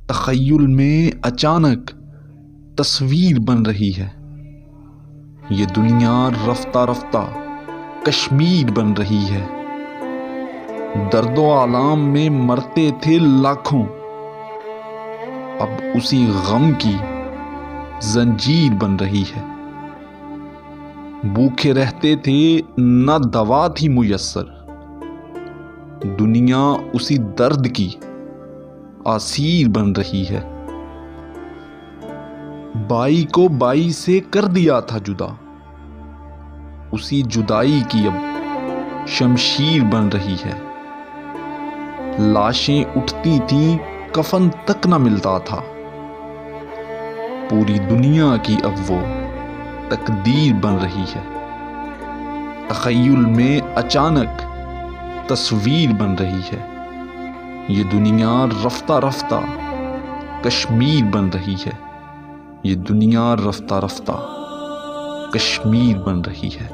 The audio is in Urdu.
تخیل میں اچانک تصویر بن رہی ہے. یہ دنیا رفتہ رفتہ کشمیر بن رہی ہے. درد و آلام میں مرتے تھے لاکھوں، اب اسی غم کی زنجیر بن رہی ہے. بھوکے رہتے تھے نہ دوا تھی میسر، دنیا اسی درد کی اسیر بن رہی ہے. بائی کو بائی سے کر دیا تھا جدا، اسی جدائی کی اب شمشیر بن رہی ہے. لاشیں اٹھتی تھیں کفن تک نہ ملتا تھا، پوری دنیا کی اب وہ تقدیر بن رہی ہے. تخیل میں اچانک تصویر بن رہی ہے. یہ دنیا رفتہ رفتہ کشمیر بن رہی ہے. یہ دنیا رفتہ رفتہ کشمیر بن رہی ہے.